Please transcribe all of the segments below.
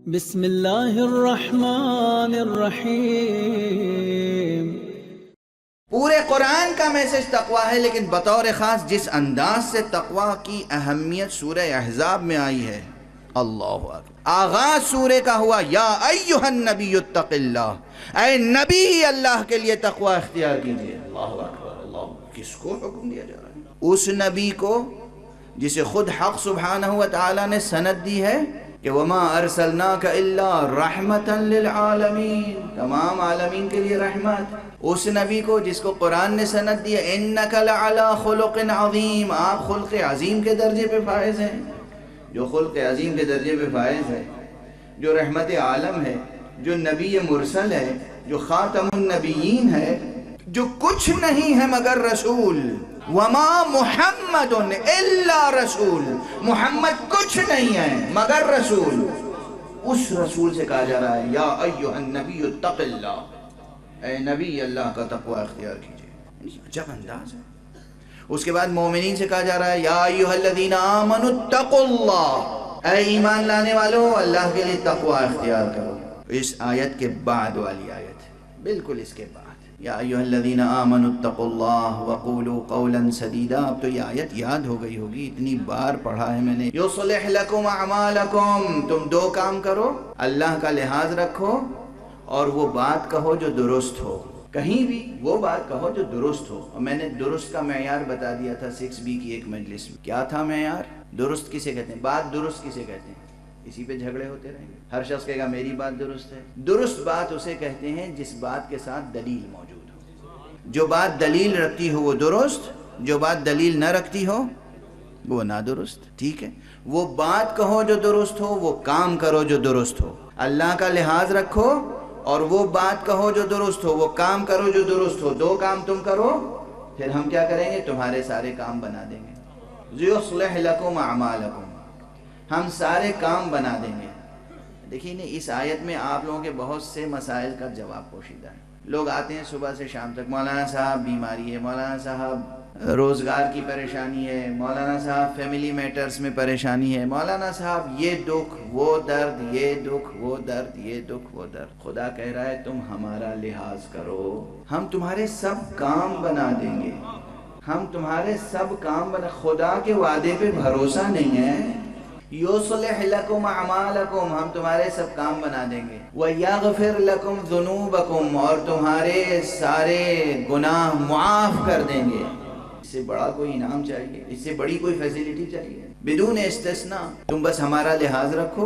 بسم اللہ الرحمن الرحیم۔ پورے قرآن کا میسج تقویٰ ہے، لیکن بطور خاص جس انداز سے تقویٰ کی اہمیت سورہ احزاب میں آئی ہے، اللہ اکبر، آغاز سورہ کا ہوا یا ایھا النبی اتق اللہ، اے نبی اللہ کے لیے تقویٰ اختیار کیجئے۔ اللہ اکبر، اللہ، کس کو حکم دیا جا رہا ہے؟ اس نبی کو جسے خود حق سبحانہ وتعالی نے سند دی ہے کہ وما ارسلناک الا رحمتا للعالمین، تمام عالمین کے لیے رحمت۔ اس نبی کو جس کو قرآن نے سند دی ہے انک لعلی خلق عظیم، آپ خلق عظیم کے درجے پہ فائز ہیں۔ جو خلق عظیم کے درجے پہ فائز ہے، جو رحمت عالم ہے، جو نبی مرسل ہے، جو خاتم النبیین ہے، جو کچھ نہیں ہے مگر رسول، وما محمد الا رسول، محمد کچھ نہیں ہے مگر رسول، اس رسول سے کہا جا رہا ہے یا ایھا النبی اتق اللہ، اے نبی اللہ کا تقوی اختیار کیجئے۔ عجب انداز ہے۔ اس کے بعد مومنین سے کہا جا رہا ہے یا ایھا الذین آمنوا اتقوا اللہ، اے ایمان لانے والو اللہ کے لیے تقوی اختیار کرو۔ اس آیت کے بعد والی آیت، بالکل اس کے بعد، یا ایھا الذین آمنوا اتقوا اللہ وقولوا قولا سدیدا۔ اب تو یہ آیت یاد ہو گئی ہوگی، اتنی بار پڑھا ہے میں نے۔ یصلح لکم اعمالکم، تم دو کام کرو، اللہ کا لحاظ رکھو اور وہ بات کہو جو درست ہو، کہیں بھی وہ بات کہو جو درست ہو۔ اور میں نے درست کا معیار بتا دیا تھا 6B کی ایک مجلس میں۔ کیا تھا معیار؟ درست کسے کہتے ہیں؟ بات درست کسے کہتے ہیں؟ اسی پہ جھگڑے ہوتے رہیں گے۔ ہر شخص کہے گا میری بات درست ہے۔ درست بات اسے کہتے ہیں جس بات کے ساتھ دلیل موجود ہو۔ جو بات دلیل رکھتی ہو وہ درست، جو بات دلیل نہ رکھتی ہو وہ نادرست۔ ٹھیک ہے، وہ بات کہو جو درست ہو، وہ کام کرو جو درست ہو۔ اللہ کا لحاظ رکھو اور وہ بات کہو جو درست ہو، وہ کام کرو جو درست ہو۔ دو کام تم کرو، پھر ہم کیا کریں گے؟ تمہارے سارے کام بنا دیں گے۔ یصلح لکم اعمالکم، ہم سارے کام بنا دیں گے۔ دیکھیے نا، اس آیت میں آپ لوگوں کے بہت سے مسائل کا جواب پوشیدہ ہے۔ لوگ آتے ہیں صبح سے شام تک، مولانا صاحب بیماری ہے، مولانا صاحب روزگار کی پریشانی ہے، مولانا صاحب فیملی میٹرز میں پریشانی ہے، مولانا صاحب یہ دکھ وہ درد، یہ دکھ وہ درد، یہ دکھ وہ درد۔ خدا کہہ رہا ہے تم ہمارا لحاظ کرو، ہم تمہارے سب کام بنا دیں گے، ہم تمہارے سب کام بنا۔ خدا کے وعدے پہ بھروسہ نہیں ہے؟ یصلح لکم اعمالکم، ہم تمہارے سب کام بنا دیں گے، ویغفر لکم ذنوبکم، اور تمہارے سارے گناہ معاف کر دیں گے۔ اس سے بڑا کوئی انعام چاہیے؟ اس سے بڑی کوئی فیسلٹی چاہیے؟ بدون استثناء تم بس ہمارا لحاظ رکھو،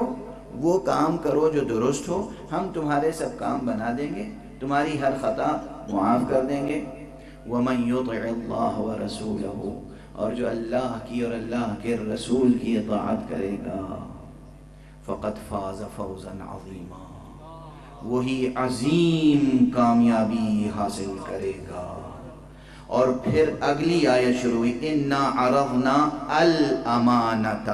وہ کام کرو جو درست ہو، ہم تمہارے سب کام بنا دیں گے، تمہاری ہر خطا معاف کر دیں گے۔ ومن یطع اللہ ورسولہ، اور جو اللہ کی اور اللہ کے رسول کی اطاعت کرے گا، فقد فاز فوزا عظیما، وہی عظیم کامیابی حاصل کرے گا۔ اور پھر اگلی آیت شروع ہوئی، انا عرضنا الامانۃ،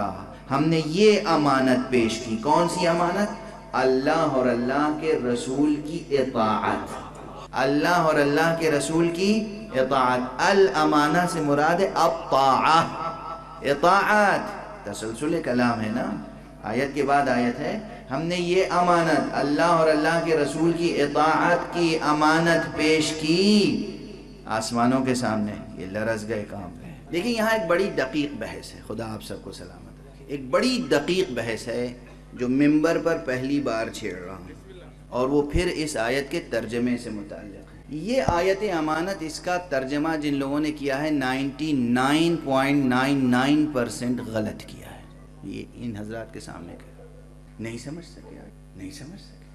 ہم نے یہ امانت پیش کی۔ کون سی امانت؟ اللہ اور اللہ کے رسول کی اطاعت، اللہ اور اللہ کے رسول کی اطاعت۔ الامانہ سے مراد ہے الطاعہ، اطاعت، تسلسل کلام ہے نا، آیت کے بعد آیت ہے۔ ہم نے یہ امانت، اللہ اور اللہ کے رسول کی اطاعت کی امانت پیش کی آسمانوں کے سامنے، یہ لرز گئے، کام گئے۔ دیکھیں یہاں ایک بڑی دقیق بحث ہے، خدا آپ سب کو سلامت رکھے۔ ایک بڑی دقیق بحث ہے جو ممبر پر پہلی بار چھیڑ رہا ہوں، اور وہ پھر اس آیت کے ترجمے سے متعلق ہے۔ یہ آیت امانت، اس کا ترجمہ جن لوگوں نے کیا ہے 99.99% غلط کیا ہے۔ یہ ان حضرات کے سامنے کہ نہیں سمجھ سکے، نہیں سمجھ سکے۔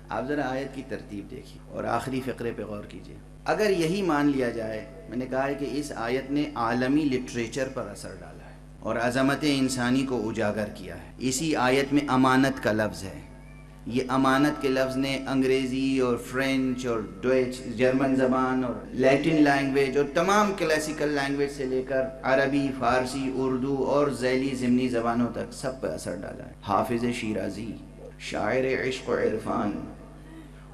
آپ ذرا آیت کی ترتیب دیکھیے اور آخری فقرے پہ غور کیجیے۔ اگر یہی مان لیا جائے، میں نے کہا ہے کہ اس آیت نے عالمی لٹریچر پر اثر ڈالا ہے اور عظمت انسانی کو اجاگر کیا ہے۔ اسی آیت میں امانت کا لفظ ہے۔ یہ امانت کے لفظ نے انگریزی اور فرینچ اور ڈویچ جرمن زبان اور لیٹن لینگویج اور تمام کلاسیکل لینگویج سے لے کر عربی، فارسی، اردو اور ذیلی ضمنی زبانوں تک سب پہ اثر ڈالا ہے۔ حافظ شیرازی، شاعر عشق و عرفان،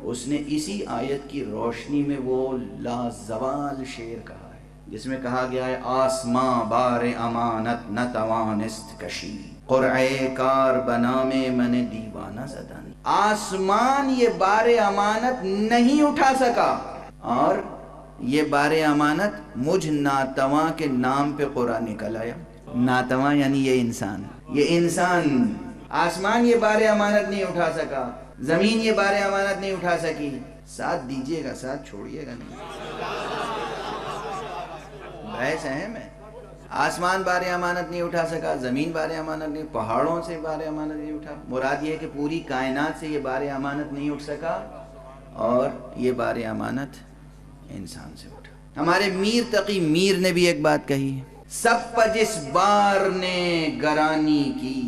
اس نے اسی آیت کی روشنی میں وہ لازوال شعر کہا ہے جس میں کہا گیا ہے آسماں بار امانت نہ توانست کشی، قرعے کار بنا میں من دیوانہ زدن. آسمان یہ بار امانت نہیں اٹھا سکا اور یہ بار امانت مجھ ناتواں کے نام پہ قرآن نکل آیا. ناتواں یعنی یہ انسان. آسمان یہ بار امانت نہیں اٹھا سکا, زمین یہ بار امانت نہیں اٹھا سکی. ساتھ دیجئے گا, ساتھ چھوڑیے گا نہیں. بحث اہم ہے. آسمان بار امانت نہیں اٹھا سکا, زمین بار امانت نہیں, پہاڑوں سے بار امانت نہیں اٹھا. مراد یہ ہے کہ پوری کائنات سے یہ بار امانت نہیں اٹھ سکا اور یہ بار امانت انسان سے اٹھا. ہمارے میر تقی میر نے بھی ایک بات کہی ہے, سب پر جس بار نے گرانی کی,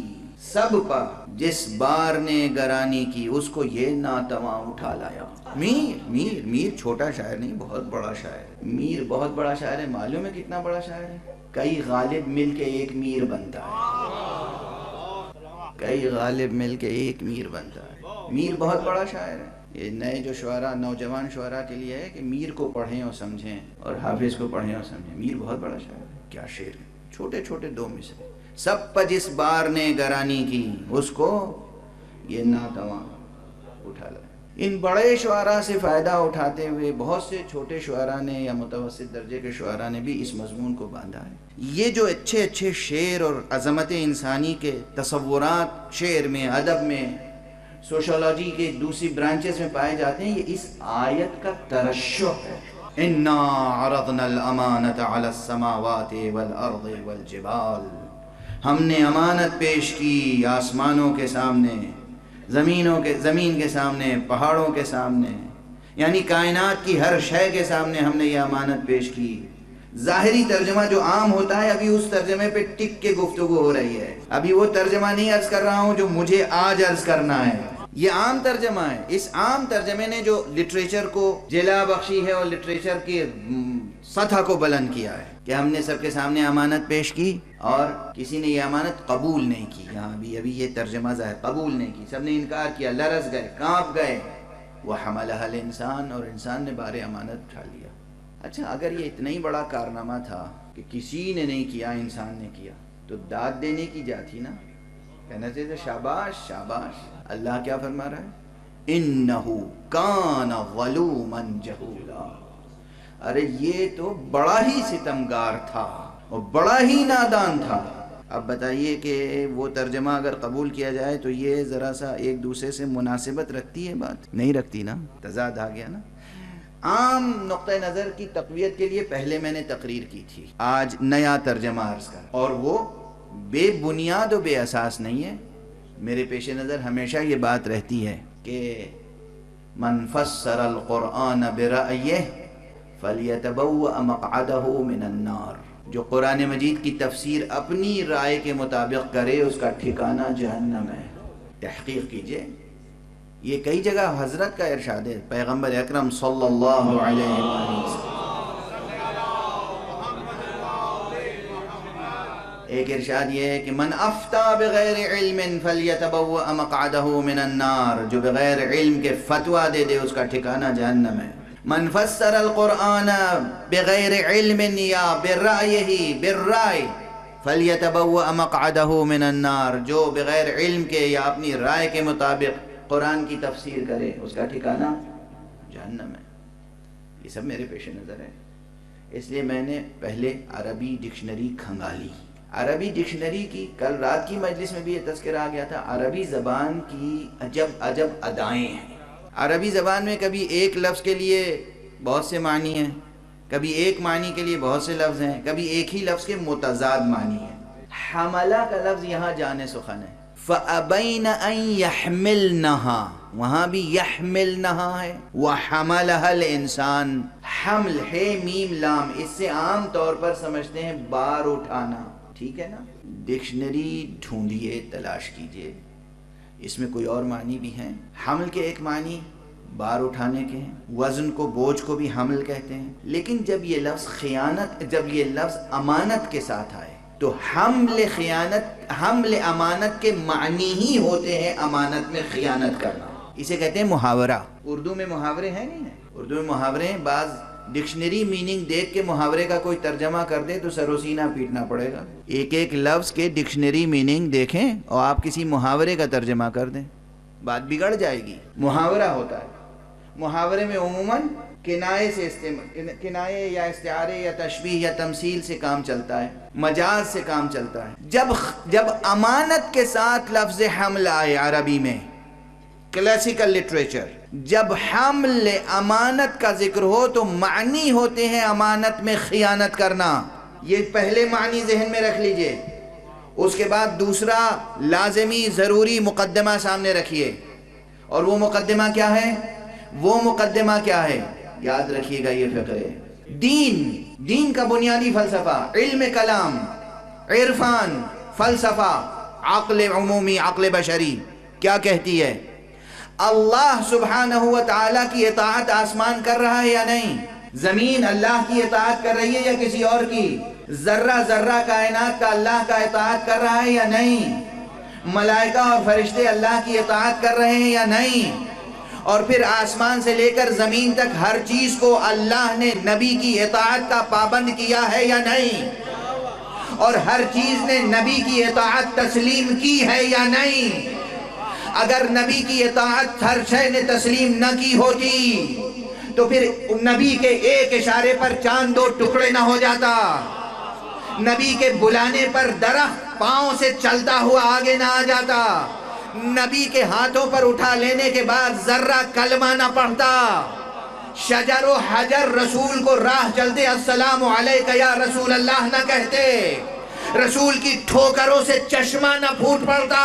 سب پر جس بار نے گرانی کی, اس کو یہ ناتواں اٹھا لایا. میر چھوٹا شاعر نہیں, بہت بڑا شاعر. میر بہت بڑا شاعر ہے. معلوم ہے کتنا بڑا شاعر ہے؟ کئی غالب مل کے ایک میر بنتا ہے. کئی غالب مل کے ایک میر بنتا ہے. میر بہت بڑا شاعر ہے. یہ نئے جو شعراء, نوجوان شعراء کے لیے ہے کہ میر کو پڑھیں اور سمجھیں اور حافظ کو پڑھیں اور سمجھیں. میر بہت بڑا شاعر ہے. کیا شعر ہے, چھوٹے چھوٹے دو مصرے. سب پر جس بار نے گرانی کی, اس کو یہ ناتواں اٹھا لایا. ان بڑے شعراء سے فائدہ اٹھاتے ہوئے بہت سے چھوٹے شعراء نے یا متوسط درجے کے شعراء نے بھی اس مضمون کو باندھا ہے. یہ جو اچھے اچھے شعر اور عظمت انسانی کے تصورات شعر میں, ادب میں, سوشولوجی کے دوسری برانچز میں پائے جاتے ہیں, یہ اس آیت کا ترشح ہے. اِنَّا عَرَضْنَا الْأَمَانَةَ عَلَى السَّمَاوَاتِ وَالْأَرْضِ وَالْجِبَالِ. ہم نے امانت پیش کی آسمانوں کے سامنے, زمین کے سامنے, پہاڑوں کے سامنے, یعنی کائنات کی ہر شے کے سامنے ہم نے یہ امانت پیش کی. ظاہری ترجمہ جو عام ہوتا ہے, ابھی اس ترجمے پہ ٹک کے گفتگو ہو رہی ہے. ابھی وہ ترجمہ نہیں عرض کر رہا ہوں جو مجھے آج عرض کرنا ہے. یہ عام ترجمہ ہے. اس عام ترجمے نے جو لٹریچر کو جلا بخشی ہے اور لٹریچر کی سطح کو بلند کیا ہے کہ ہم نے سب کے سامنے امانت پیش کی اور کسی نے یہ امانت قبول نہیں کی. یہاں ابھی یہ ترجمہ ظاہر, قبول نہیں کی, سب نے انکار کیا, لرز گئے, کانپ گئے. وَحَمَلَهَا الْإِنسَانُ, اور انسان نے بار امانت اٹھا لیا. اچھا, اگر یہ اتنا ہی بڑا کارنامہ تھا کہ کسی نے نہیں کیا, انسان نے کیا, تو داد دینے کی جا تھی نا, کہنا چاہیے تھا شاباش شاباش. اللہ کیا فرما رہا ہے؟ اِنَّهُ كَانَ ظَلُومًا جَهُولًا. ارے یہ تو بڑا ہی ستمگار تھا اور بڑا ہی نادان تھا. اب بتائیے کہ وہ ترجمہ اگر قبول کیا جائے تو یہ ذرا سا ایک دوسرے سے مناسبت رکھتی ہے؟ بات نہیں رکھتی نا, تضاد آ گیا نا. عام نقطہ نظر کی تقویت کے لیے پہلے میں نے تقریر کی تھی, آج نیا ترجمہ عرض کر, اور وہ بے بنیاد و بے اساس نہیں ہے. میرے پیش نظر ہمیشہ یہ بات رہتی ہے کہ من فسر القرآن برأیہ فَلْيَتَبَوَّأْ مَقْعَدَهُ مِنَ النَّارِ. جو قرآن مجید کی تفسیر اپنی رائے کے مطابق کرے, اس کا ٹھکانہ جہنم ہے. تحقیق کیجئے, یہ کئی جگہ حضرت کا ارشاد ہے, پیغمبر اکرم صلی اللہ علیہ وسلم. ایک ارشاد یہ ہے کہ من افتا بغیر علم فلیتبوأ مقعدہ من النار. جو بغیر علم کے فتویٰ دے دے, اس کا ٹھکانہ جہنم ہے. من فسر القرآن بغیر علم یا بالرائے فلیتبوأ مقعدہ من النار. جو بغیر علم کے یا اپنی رائے کے مطابق قرآن کی تفسیر کرے, اس کا ٹھکانہ جہنم ہے. یہ سب میرے پیش نظر ہے. اس لیے میں نے پہلے عربی ڈکشنری کھنگالی. عربی ڈکشنری کی کل رات کی مجلس میں بھی یہ تذکرہ آ گیا تھا. عربی زبان کی عجب عجب ادائیں ہیں. عربی زبان میں کبھی ایک لفظ کے لیے بہت سے معنی ہیں, کبھی ایک معنی کے لیے بہت سے لفظ ہیں, کبھی ایک ہی لفظ کے متضاد معنی ہیں. حملہ کا لفظ یہاں جانے سخن ہے. فَأَبَيْنَ أَن يَحْمِلْنَهَا, وہاں بھی يَحْمِلْنَهَا ہے. وَحَمَلَهَا الْإِنسان, حمل ہے میم لام, اس سے عام طور پر سمجھتے ہیں بار اٹھانا. ٹھیک ہے نا. ڈکشنری ڈھونڈیے, تلاش کیجئے, اس میں کوئی اور معنی بھی ہیں. حمل کے ایک معنی بار اٹھانے کے ہیں, وزن کو, بوجھ کو بھی حمل کہتے ہیں. لیکن جب یہ لفظ خیانت, جب یہ لفظ امانت کے ساتھ آئے تو حمل خیانت, حمل امانت کے معنی ہی ہوتے ہیں امانت میں خیانت کرنا. اسے کہتے ہیں محاورہ. اردو میں محاورے ہیں نہیں ہیں؟ اردو میں محاورے ہیں. بعض ڈکشنری میننگ دیکھ کے محاورے کا کوئی ترجمہ کر دے تو سر و سینہ پیٹنا پڑے گا. ایک ایک لفظ کے ڈکشنری میننگ دیکھیں اور آپ کسی محاورے کا ترجمہ کر دیں، بات بگڑ جائے گی. محاورہ ہوتا ہے، محاورے میں عموماً کنائے سے کنائے یا استعارے یا تشبیہ یا تمثیل سے کام چلتا ہے، مجاز سے کام چلتا ہے. جب امانت کے ساتھ لفظ حمل آئے عربی میں، کلاسیکل لٹریچر، جب حمل امانت کا ذکر ہو تو معنی ہوتے ہیں امانت میں خیانت کرنا. یہ پہلے معنی ذہن میں رکھ لیجئے. اس کے بعد دوسرا لازمی ضروری مقدمہ سامنے رکھیے، اور وہ مقدمہ کیا ہے؟ وہ مقدمہ کیا ہے؟ یاد رکھیے گا یہ فقرے. دین کا بنیادی فلسفہ، علم کلام، عرفان، فلسفہ، عقل عمومی، عقل بشری کیا کہتی ہے؟ اللہ سبحانہ و تعالیٰ کی اطاعت آسمان کر رہا ہے یا نہیں؟ زمین اللہ کی اطاعت کر رہی ہے یا کسی اور کی؟ ذرہ ذرہ کائنات کا اللہ کا اطاعت کر رہا ہے یا نہیں؟ ملائکہ اور فرشتے اللہ کی اطاعت کر رہے ہیں یا نہیں؟ اور پھر آسمان سے لے کر زمین تک ہر چیز کو اللہ نے نبی کی اطاعت کا پابند کیا ہے یا نہیں؟ اور ہر چیز نے نبی کی اطاعت تسلیم کی ہے یا نہیں؟ اگر نبی کی اطاعت ہر شے نے تسلیم نہ کی ہوتی تو پھر نبی کے ایک اشارے پر چاند دو ٹکڑے نہ ہو جاتا، نبی کے بلانے پر درخت پاؤں سے چلتا ہوا آگے نہ آ جاتا، نبی کے ہاتھوں پر اٹھا لینے کے بعد ذرہ کلمہ نہ پڑھتا، شجر و حجر رسول کو راہ چلتے السلام علیکہ یا رسول اللہ نہ کہتے، رسول کی ٹھوکروں سے چشمہ نہ پھوٹ پڑتا،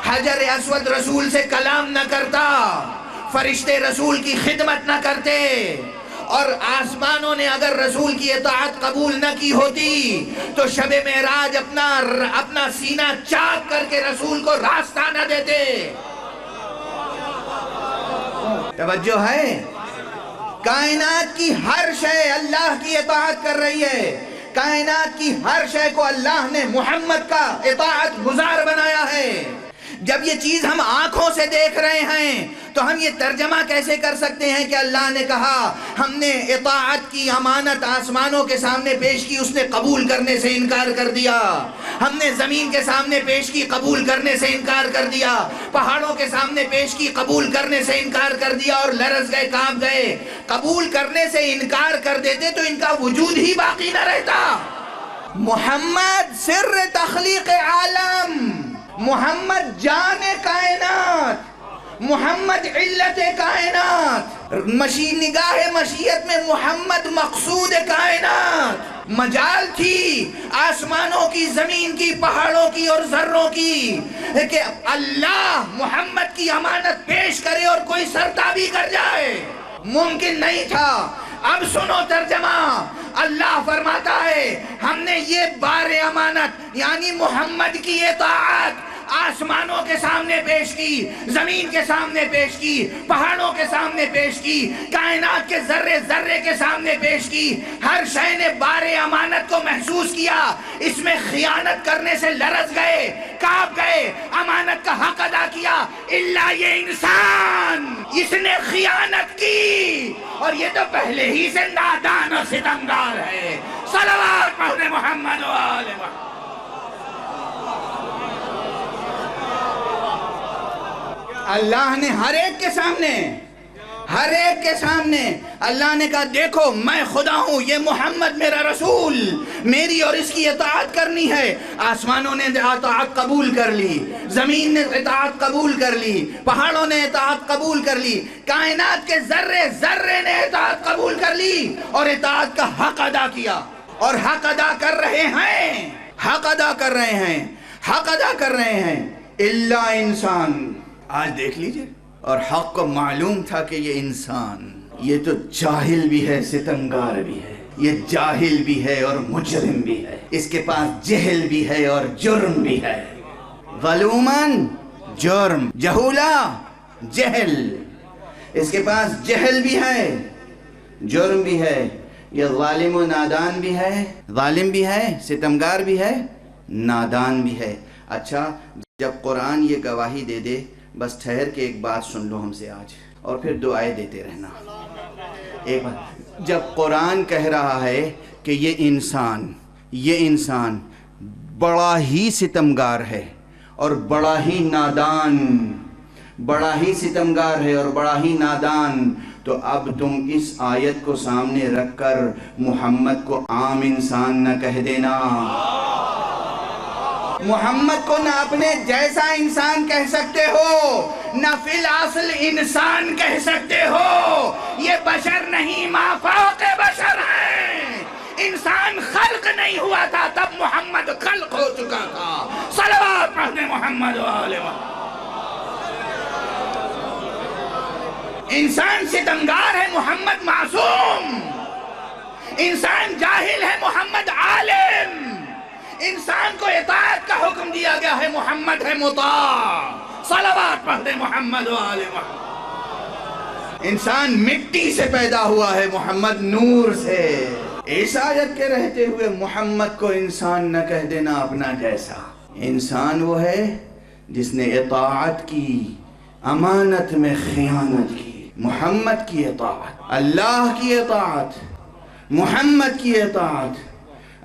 حجر اسود رسول سے کلام نہ کرتا، فرشتے رسول کی خدمت نہ کرتے، اور آسمانوں نے اگر رسول کی اطاعت قبول نہ کی ہوتی تو شب معراج اپنا سینہ چاک کر کے رسول کو راستہ نہ دیتے. توجہ ہے؟ کائنات کی ہر شے اللہ کی اطاعت کر رہی ہے، کائنات کی ہر شے کو اللہ نے محمد کا اطاعت گزار بنایا ہے. جب یہ چیز ہم آنکھوں سے دیکھ رہے ہیں تو ہم یہ ترجمہ کیسے کر سکتے ہیں کہ اللہ نے کہا ہم نے اطاعت کی امانت آسمانوں کے سامنے پیش کی، اس نے قبول کرنے سے انکار کر دیا، ہم نے زمین کے سامنے پیش کی، قبول کرنے سے انکار کر دیا، پہاڑوں کے سامنے پیش کی، قبول کرنے سے انکار کر دیا، اور لرز گئے، کانپ گئے. قبول کرنے سے انکار کر دیتے تو ان کا وجود ہی باقی نہ رہتا. محمد سر تخلیق عالم، محمد جان کائنات، محمد علت کائنات، نگاہ مشیت میں محمد مقصود کائنات. مجال تھی آسمانوں کی، زمین کی، پہاڑوں کی اور ذروں کی کہ اللہ محمد کی امانت پیش کرے اور کوئی سرتابی کر جائے، ممکن نہیں تھا. اب سنو ترجمہ. اللہ فرماتا ہے ہم نے یہ بار امانت یعنی محمد کی اطاعت آسمانوں کے سامنے پیش کی، زمین کے سامنے پیش کی، پہاڑوں کے سامنے پیش کی، کائنات کے ذرے ذرے کے سامنے پیش کی. ہر شے نے بار امانت کو محسوس کیا، اس میں خیانت کرنے سے لرز گئے، کانپ گئے، امانت کا حق ادا کیا. الا یہ انسان، اس نے خیانت کی اور یہ تو پہلے ہی سے نادان اور ستمگار ہے. صلوات پڑھنے محمد و آل محمد. اللہ نے ہر ایک کے سامنے اللہ نے کہا دیکھو میں خدا ہوں، یہ محمد میرا رسول، میری اور اس کی اطاعت کرنی ہے. آسمانوں نے اطاعت قبول کر لی، زمین نے اطاعت قبول کر لی، پہاڑوں نے اطاعت قبول کر لی، کائنات کے ذرے ذرے نے اطاعت قبول کر لی اور اطاعت کا حق ادا کیا. اور حق ادا کر رہے ہیں، حق ادا کر رہے ہیں، حق ادا کر رہے ہیں. الا انسان. آج دیکھ لیجئے. اور حق کو معلوم تھا کہ یہ انسان، یہ تو جاہل بھی ہے، ستمگار بھی ہے، یہ جاہل بھی ہے اور مجرم بھی ہے، اس کے پاس جہل بھی ہے اور جرم بھی ہے. ظلوماً جرم، جہولا جہل، اس کے پاس جہل بھی ہے، جرم بھی ہے. یہ ظالم و نادان بھی ہے، ظالم بھی ہے، ستمگار بھی ہے، نادان بھی ہے. اچھا جب قرآن یہ گواہی دے دے، بس ٹھہر کے ایک بات سن لو ہم سے آج، اور پھر دعائیں دیتے رہنا. ایک بات جب قرآن کہہ رہا ہے کہ یہ انسان بڑا ہی ستمگار ہے اور بڑا ہی نادان، بڑا ہی ستمگار ہے اور بڑا ہی نادان، تو اب تم اس آیت کو سامنے رکھ کر محمد کو عام انسان نہ کہہ دینا، محمد کو نہ اپنے جیسا انسان کہہ سکتے ہو، نہ فی الاصل انسان کہہ سکتے ہو، یہ بشر نہیں مافوق بشر ہیں، انسان خلق نہیں ہوا تھا تب محمد خلق ہو چکا تھا، صلوات پڑھ دیں محمد و آل محمد۔ انسان ستمگار ہے، محمد معصوم، انسان جاہل ہے، محمد عالم، انسان کو اطاعت کا حکم دیا گیا ہے، محمد ہے مطاع، صلوات پڑھ دیں محمد و آل محمد۔ انسان مٹی سے پیدا ہوا ہے، محمد نور سے۔ اس آیت کے رہتے ہوئے محمد کو انسان نہ کہہ دینا اپنا جیسا۔ انسان وہ ہے جس نے اطاعت کی، امانت میں خیانت کی، محمد کی اطاعت، اللہ کی اطاعت، محمد کی اطاعت۔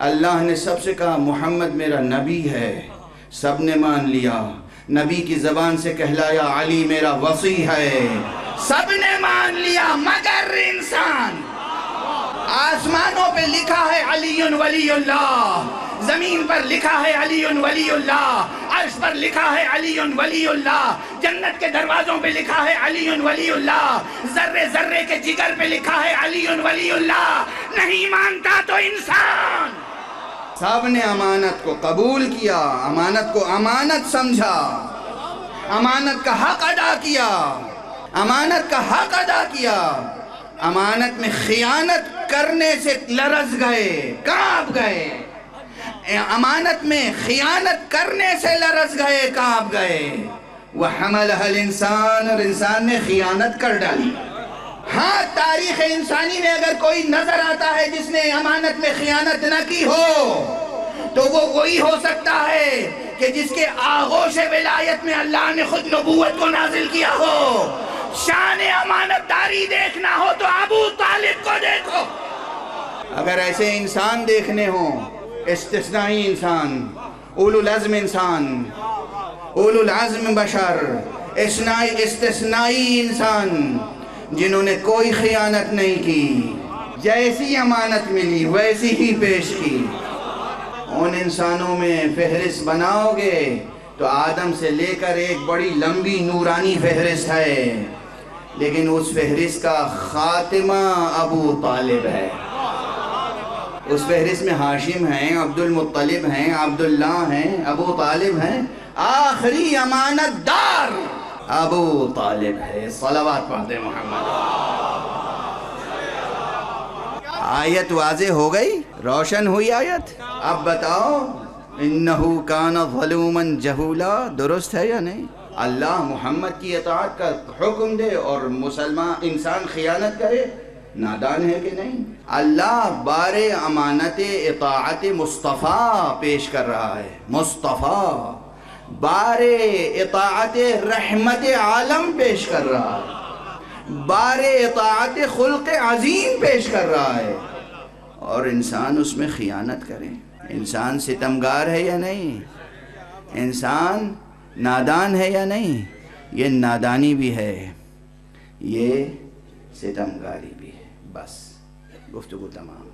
اللہ نے سب سے کہا محمد میرا نبی ہے، سب نے مان لیا، نبی کی زبان سے کہلایا علی میرا وصی ہے، سب نے مان لیا مگر انسان۔ آسمانوں پہ لکھا ہے علی ولی اللہ، زمین پر لکھا ہے علی ولی اللہ، عرش پر لکھا ہے علی ولی اللہ، جنت کے دروازوں پہ لکھا ہے علی ولی اللہ، ذرے ذرے کے جگر پہ لکھا ہے علی ولی اللہ، نہیں مانتا تو انسان۔ سب نے امانت کو قبول کیا، امانت کو امانت سمجھا، امانت کا حق ادا کیا، امانت کا حق ادا کیا، امانت میں خیانت کرنے سے لرز گئے، کانپ گئے، امانت میں خیانت کرنے سے لرز گئے، کانپ گئے۔ وَحَمَلَهَا الْإِنسَانُ، اور انسان نے خیانت کر ڈالی۔ ہاں، تاریخ انسانی میں اگر کوئی نظر آتا ہے جس نے امانت میں خیانت نہ کی ہو تو وہ وہی ہو سکتا ہے کہ جس کے آغوش ولایت میں اللہ نے خود نبوت کو نازل کیا ہو۔ شان امانت داری دیکھنا ہو تو ابو طالب کو دیکھو۔ اگر ایسے انسان دیکھنے ہوں، استثنائی انسان، اولو العزم انسان، اولو العزم بشر، استثنائی انسان جنہوں نے کوئی خیانت نہیں کی، جیسی امانت ملی ویسی ہی پیش کی، ان انسانوں میں فہرست بناؤ گے تو آدم سے لے کر ایک بڑی لمبی نورانی فہرست ہے، لیکن اس فہرست کا خاتمہ ابو طالب ہے۔ اس فہرست میں ہاشم ہیں، عبد المطلب ہیں، عبداللہ ہیں، ابو طالب ہیں، آخری امانت دار ابو طالب ہے۔ صلوات پڑھ دیں محمد۔ آیت واضح ہو گئی، روشن ہوئی آیت۔ اب بتاؤ انہو کان ظلوما جہولا، درست ہے یا نہیں؟ اللہ محمد کی اطاعت کا حکم دے اور مسلمان انسان خیانت کرے، نادان ہے کہ نہیں؟ اللہ بار امانت اطاعت مصطفیٰ پیش کر رہا ہے، مصطفیٰ بار اطاعت رحمت عالم پیش کر رہا ہے، بار اطاعت خلق عظیم پیش کر رہا ہے، اور انسان اس میں خیانت کرے۔ انسان ستمگار ہے یا نہیں؟ انسان نادان ہے یا نہیں؟ یہ نادانی بھی ہے، یہ ستمگاری بھی ہے۔ بس گفتگو تمام۔